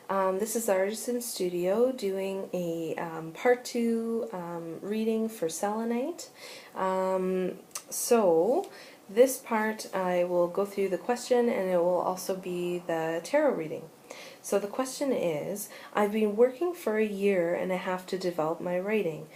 This is Artisan Studio doing a part 2 reading for Selenite. So this part I will go through the question and it will also be the tarot reading. So the question is, I've been working for a year and a half to develop my writing,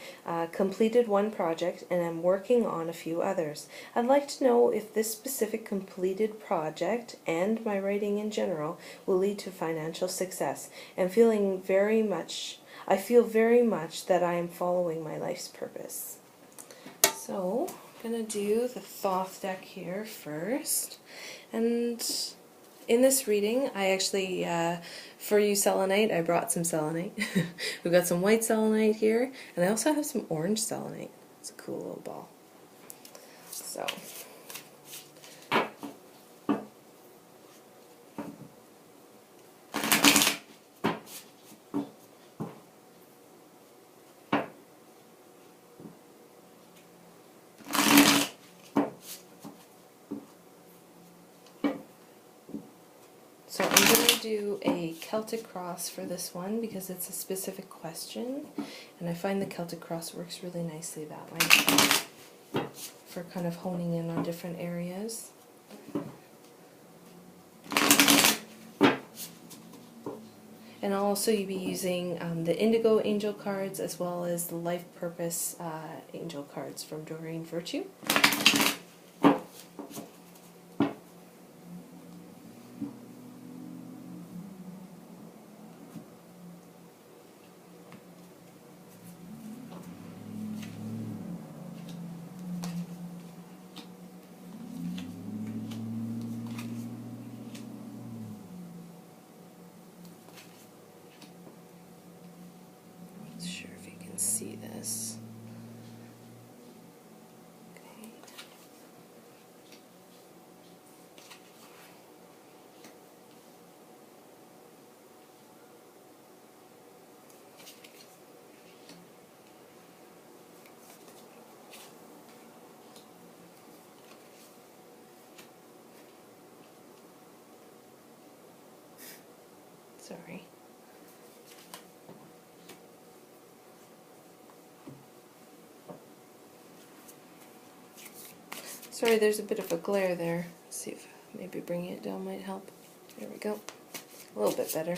completed one project and I'm working on a few others. I'd like to know if this specific completed project and my writing in general will lead to financial success. I feel very much that I am following my life's purpose. So I'm going to do the Thoth deck here first. And in this reading, I actually, for you selenite, I brought some selenite. We've got some white selenite here, and I also have some orange selenite. It's a cool little ball. So, I'm going to do a Celtic cross for this one because it's a specific question, and I find the Celtic cross works really nicely that way for kind of honing in on different areas. And I'll also be using the Indigo Angel cards as well as the Life Purpose Angel cards from Doreen Virtue. See this. Okay. Sorry. Sorry, there's a bit of a glare there. Let's see if maybe bringing it down might help. There we go. A little bit better.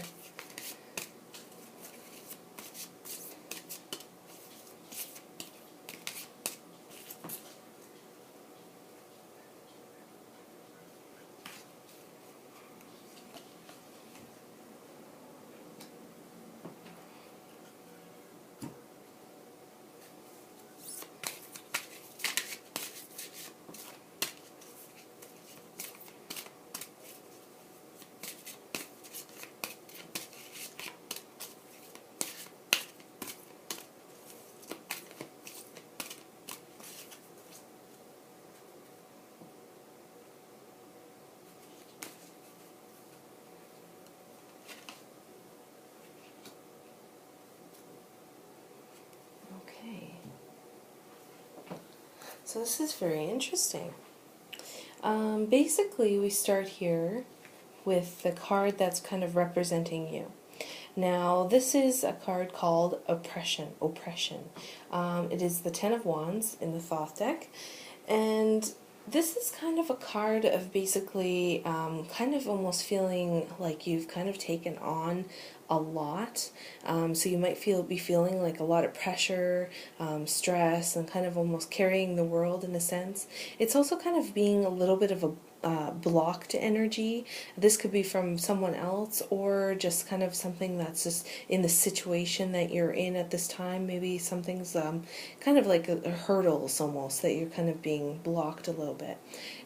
Okay. So this is very interesting. Basically, we start here with the card that's kind of representing you. Now, this is a card called Oppression. It is the Ten of Wands in the Thoth deck, and this is kind of a card of basically kind of almost feeling like you've kind of taken on a lot. So you might be feeling like a lot of pressure, stress, and kind of almost carrying the world in a sense. It's also kind of being a little bit of a blocked energy. This could be from someone else or just kind of something that's just in the situation that you're in at this time. Maybe something's kind of like a hurdles almost that you're kind of being blocked a little bit.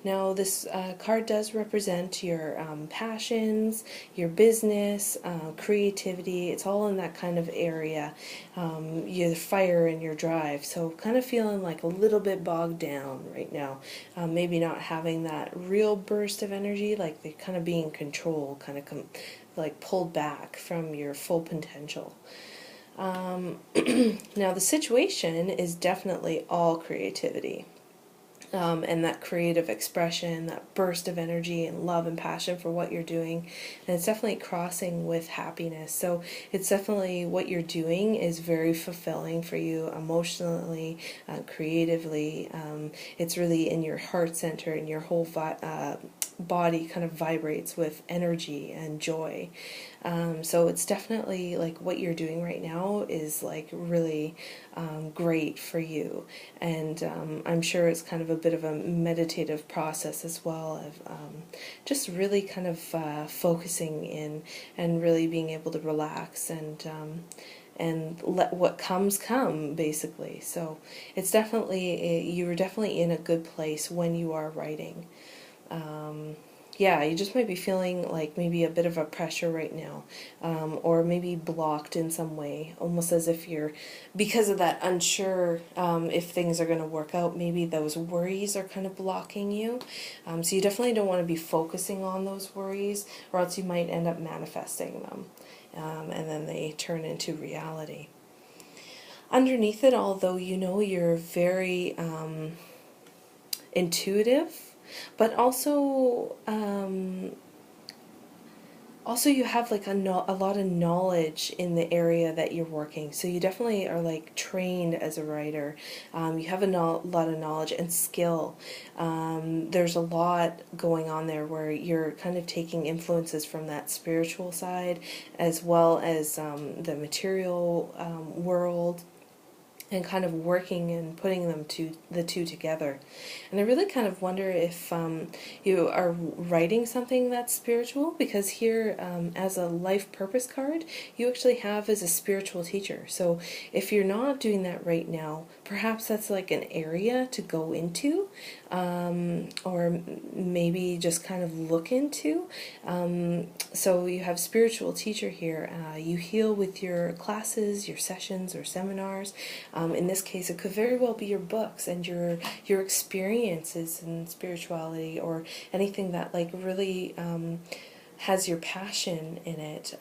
Now this card does represent your passions, your business, creativity. It's all in that kind of area. Your fire and your drive. So kind of feeling like a little bit bogged down right now. Maybe not having that real burst of energy, like they're kind of being controlled, kind of like pulled back from your full potential. Now the situation is definitely all creativity. and that creative expression, that burst of energy and love and passion for what you're doing. And it's definitely crossing with happiness. So it's definitely what you're doing is very fulfilling for you emotionally, creatively. It's really in your heart center, and your whole body kind of vibrates with energy and joy. So it's definitely like what you're doing right now is like really great for you. And I'm sure it's kind of a bit of a meditative process as well of just really kind of focusing in and really being able to relax and let what comes come, basically. So it's definitely, you're definitely in a good place when you are writing. Yeah, you just might be feeling like maybe a bit of a pressure right now, or maybe blocked in some way, almost as if you're, because of that unsure if things are going to work out, maybe those worries are kind of blocking you. So you definitely don't want to be focusing on those worries, or else you might end up manifesting them, and then they turn into reality. Underneath it all, though, you know you're very intuitive, but also you have like a lot of knowledge in the area that you're working. So you definitely are like trained as a writer. You have a lot of knowledge and skill. There's a lot going on there where you're kind of taking influences from that spiritual side, as well as the material world, and kind of working and putting the two together. And I really kind of wonder if you are writing something that's spiritual, because here, as a life purpose card, you actually have as a spiritual teacher. So if you're not doing that right now, perhaps that's like an area to go into, or maybe just kind of look into. So you have spiritual teacher here. You heal with your classes, your sessions, or seminars. In this case, it could very well be your books and your experiences in spirituality, or anything that like really has your passion in it.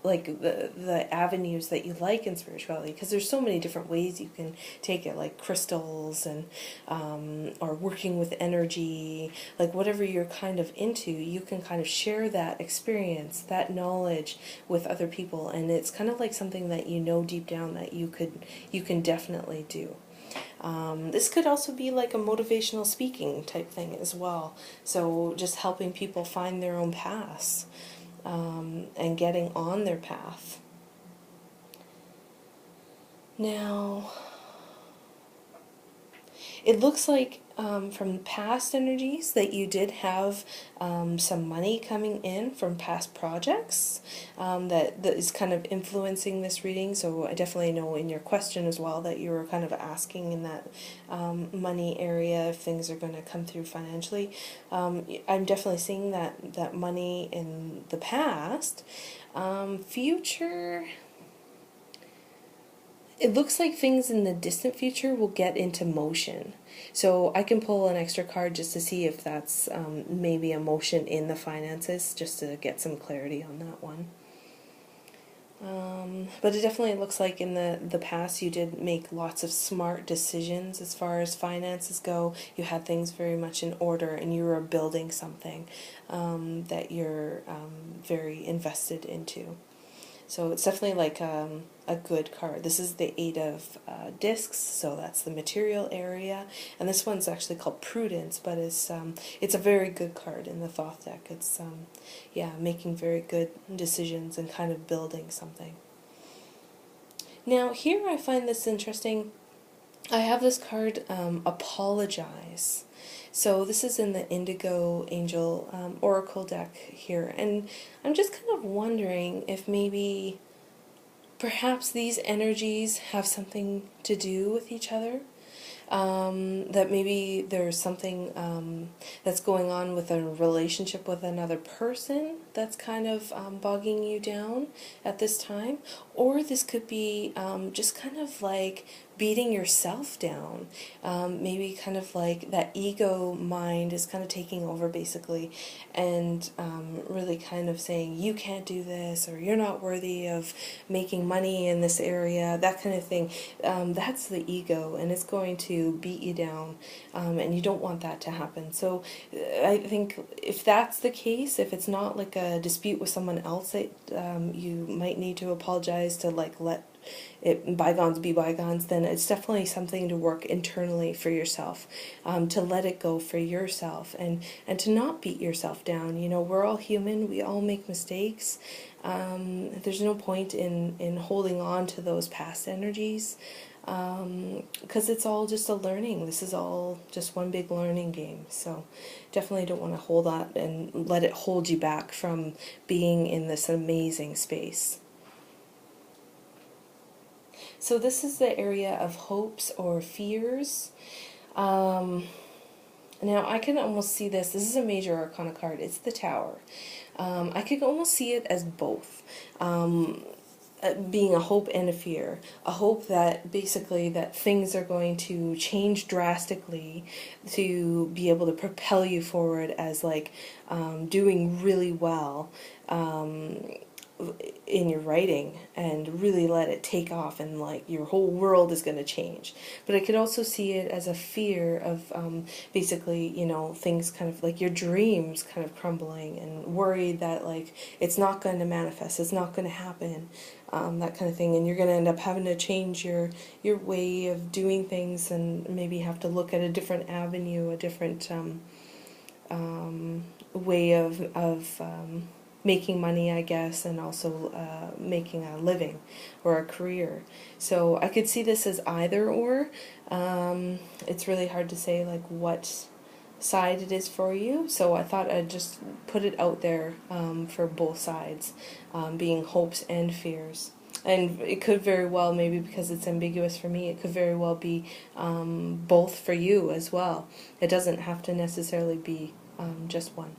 Like the avenues that you like in spirituality, because there's so many different ways you can take it, like crystals and or working with energy, like whatever you're kind of into, you can kind of share that experience, that knowledge with other people, and it's kind of like something that you know deep down that you can definitely do. This could also be like a motivational speaking type thing as well. So just helping people find their own paths, and getting on their path. Now, it looks like from past energies that you did have some money coming in from past projects, that is kind of influencing this reading. So I definitely know in your question as well that you were kind of asking in that money area if things are going to come through financially. I'm definitely seeing that money in the past. Future, it looks like things in the distant future will get into motion. So I can pull an extra card just to see if that's maybe a motion in the finances, just to get some clarity on that one. But it definitely looks like in the past you did make lots of smart decisions as far as finances go. You had things very much in order, and you were building something that you're very invested into. So it's definitely like a good card. This is the Eight of Discs, so that's the material area. And this one's actually called Prudence, but it's a very good card in the Thoth deck. It's yeah, making very good decisions and kind of building something. Now here I find this interesting. I have this card, Apologize. So this is in the Indigo Angel Oracle deck here, and I'm just kind of wondering if maybe perhaps these energies have something to do with each other. That maybe there's something that's going on with a relationship with another person, that's kind of bogging you down at this time, or this could be just kind of like beating yourself down. Maybe kind of like that ego mind is kind of taking over basically, and really kind of saying you can't do this, or you're not worthy of making money in this area, that kind of thing. That's the ego, and it's going to beat you down, and you don't want that to happen. So I think if that's the case, if it's not like a dispute with someone else, that you might need to apologize to like let it bygones be bygones, then it's definitely something to work internally for yourself, to let it go for yourself, and to not beat yourself down. You know, we're all human, we all make mistakes. There's no point in holding on to those past energies, because it's all just a learning. This is all just one big learning game. So definitely don't want to hold that and let it hold you back from being in this amazing space. So this is the area of hopes or fears. Now I can almost see this. This is a major arcana card. It's the Tower. I could almost see it as both. Being a hope and a fear. A hope that basically that things are going to change drastically to be able to propel you forward as like doing really well in your writing, and really let it take off, and like your whole world is going to change. But I could also see it as a fear of basically, you know, things kind of like your dreams kind of crumbling, and worried that like it's not going to manifest, it's not going to happen, that kind of thing, and you're going to end up having to change your way of doing things, and maybe have to look at a different avenue, a different way of making money, I guess, and also making a living or a career. So I could see this as either or. It's really hard to say like what side it is for you, so I thought I'd just put it out there for both sides, being hopes and fears. And it could very well, maybe because it's ambiguous for me, it could very well be both for you as well. It doesn't have to necessarily be just one.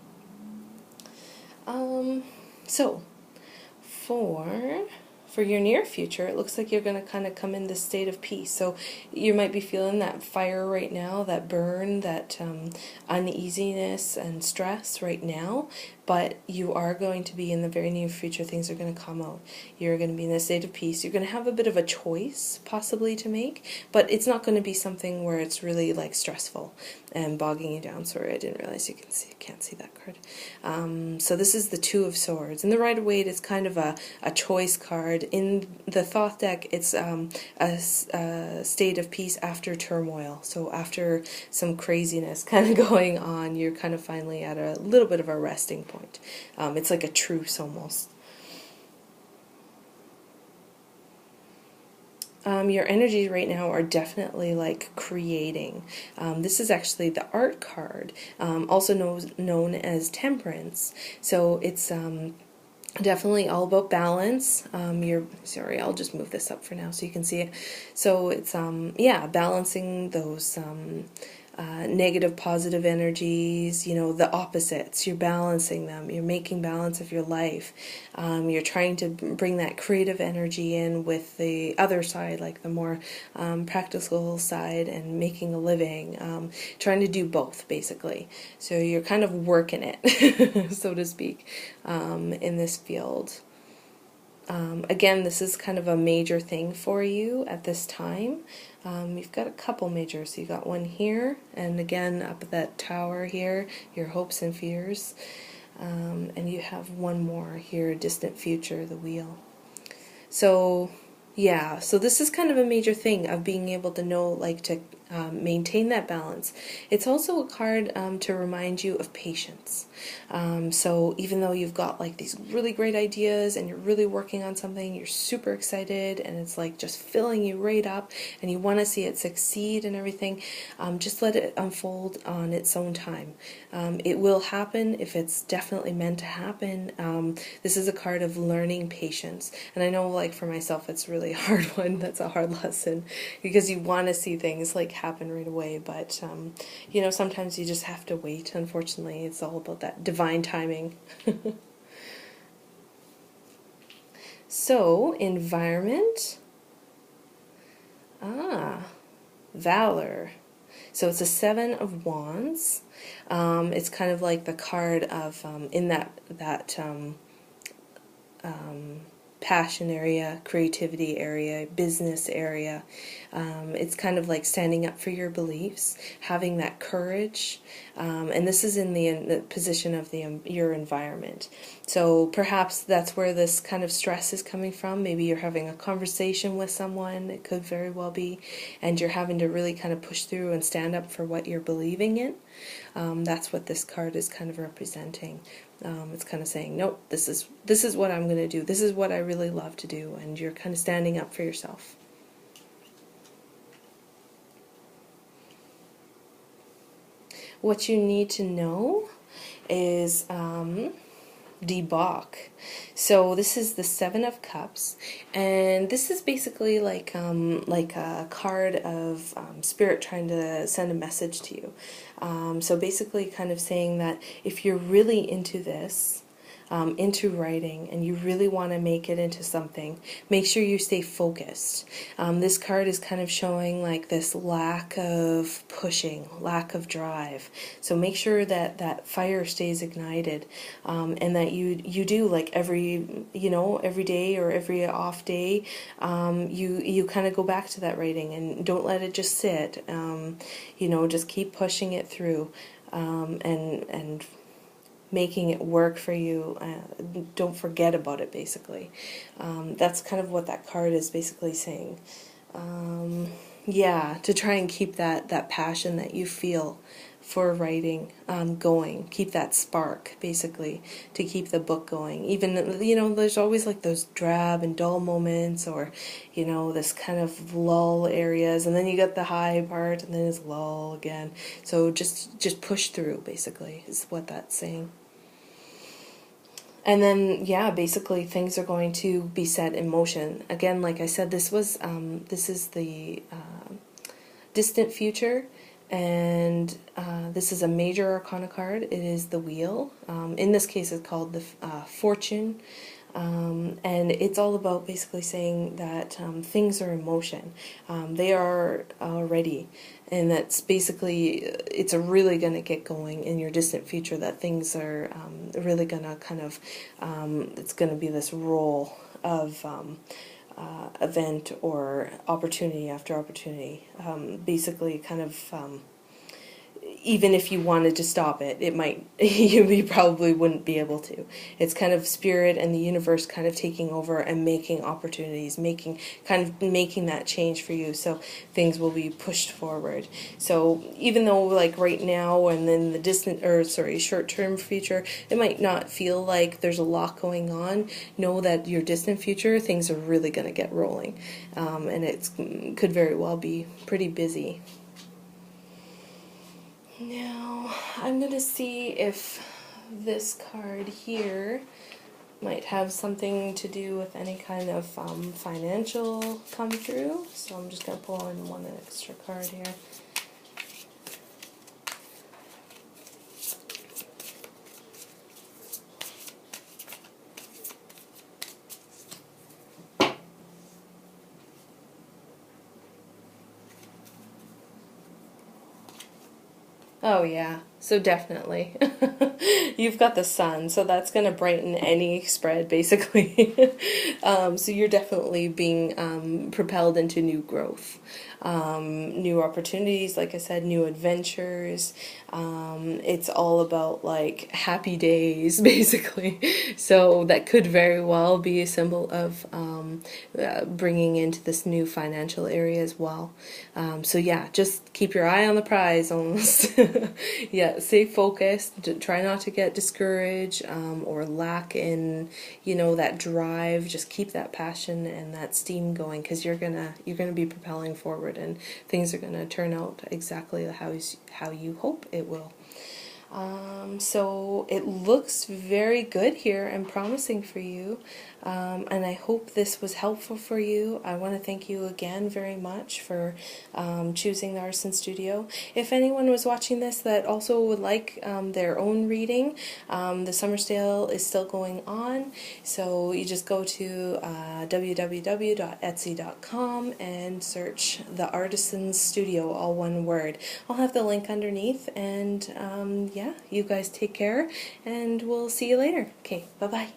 So for your near future, it looks like you're going to kind of come in this state of peace. So you might be feeling that fire right now, that burn, that uneasiness and stress right now, but you are going to be in the very near future, things are going to come out. You're going to be in a state of peace. You're going to have a bit of a choice possibly to make, but it's not going to be something where it's really like stressful and bogging you down. Sorry, I didn't realize you can't see that card. So this is the Two of Swords. In the Rider-Waite, it's kind of a choice card. In the Thoth deck, it's a state of peace after turmoil. So after some craziness kind of going on, you're kind of finally at a little bit of a resting point. It's like a truce almost. Your energies right now are definitely like creating. This is actually the Art card, also known as Temperance. So it's definitely all about balance. Sorry, I'll just move this up for now so you can see it. So it's yeah, balancing those negative, positive energies, you know, the opposites. You're balancing them. You're making balance of your life. You're trying to bring that creative energy in with the other side, like the more practical side, and making a living. Trying to do both, basically. So you're kind of working it, so to speak, in this field. Again, this is kind of a major thing for you at this time. You've got a couple majors. So you got one here, and again up at that tower here, your hopes and fears. And you have one more here, distant future, the wheel. So yeah, so this is kind of a major thing of being able to know, like, to maintain that balance. It's also a card to remind you of patience. So even though you've got like these really great ideas and you're really working on something, you're super excited and it's like just filling you right up and you want to see it succeed and everything, just let it unfold on its own time. It will happen if it's definitely meant to happen. This is a card of learning patience, and I know, like, for myself it's a really hard one. That's a hard lesson because you want to see things like happen right away, but you know, sometimes you just have to wait. Unfortunately, it's all about that divine timing. So, environment, valor. So it's a Seven of Wands. It's kind of like the card of in that passion area, creativity area, business area. It's kind of like standing up for your beliefs, having that courage, and this is in the position of your environment. So perhaps that's where this kind of stress is coming from. Maybe you're having a conversation with someone, it could very well be, and you're having to really kind of push through and stand up for what you're believing in. That's what this card is kind of representing. It's kind of saying, nope, this is what I'm going to do. This is what I really love to do, and you're kind of standing up for yourself. What you need to know is debauch. So this is the Seven of Cups, and this is basically like a card of spirit trying to send a message to you. So basically kind of saying that if you're really into this, into writing, and you really want to make it into something, make sure you stay focused. This card is kind of showing like this lack of pushing, lack of drive. So make sure that that fire stays ignited, and that you do, like every day or every off day, you kind of go back to that writing and don't let it just sit. Just keep pushing it through, and making it work for you. Don't forget about it, basically. That's kind of what that card is basically saying. Yeah, to try and keep that passion that you feel for writing going. Keep that spark, basically, to keep the book going. Even, there's always like those drab and dull moments, or, this kind of lull areas, and then you get the high part, and then it's lull again. So just push through, basically, is what that's saying. And then, yeah, basically things are going to be set in motion. Again, like I said, this is the distant future, and this is a major arcana card. It is the wheel. In this case, it's called the fortune. And it's all about basically saying that things are in motion. They are already. And that's basically, it's really going to get going in your distant future, that things are really going to kind of, it's going to be this roll of event or opportunity after opportunity. Basically kind of, even if you wanted to stop it, it might, you probably wouldn't be able to. It's kind of spirit and the universe kind of taking over and making opportunities, making that change for you, so things will be pushed forward. So even though like right now and then the short-term future, it might not feel like there's a lot going on, know that your distant future, things are really going to get rolling. And it could very well be pretty busy. Now, I'm going to see if this card here might have something to do with any kind of financial come through. So I'm just going to pull in one extra card here. Oh yeah, so definitely. You've got the sun, so that's going to brighten any spread, basically. So you're definitely being propelled into new growth. New opportunities, like I said, new adventures. It's all about like happy days, basically. So that could very well be a symbol of bringing into this new financial area as well. So yeah, just keep your eye on the prize almost. Yeah, stay focused. Try not to get discouraged or lack in, that drive. Just keep that passion and that steam going, because you're gonna be propelling forward, and things are gonna turn out exactly how you hope it will. So it looks very good here and promising for you, and I hope this was helpful for you. I want to thank you again very much for choosing the Artisan Studio. If anyone was watching this that also would like their own reading, the summer sale is still going on, so you just go to www.etsy.com and search the Artisan Studio, all one word. I'll have the link underneath, and yeah, you guys take care, and we'll see you later. Okay, bye-bye.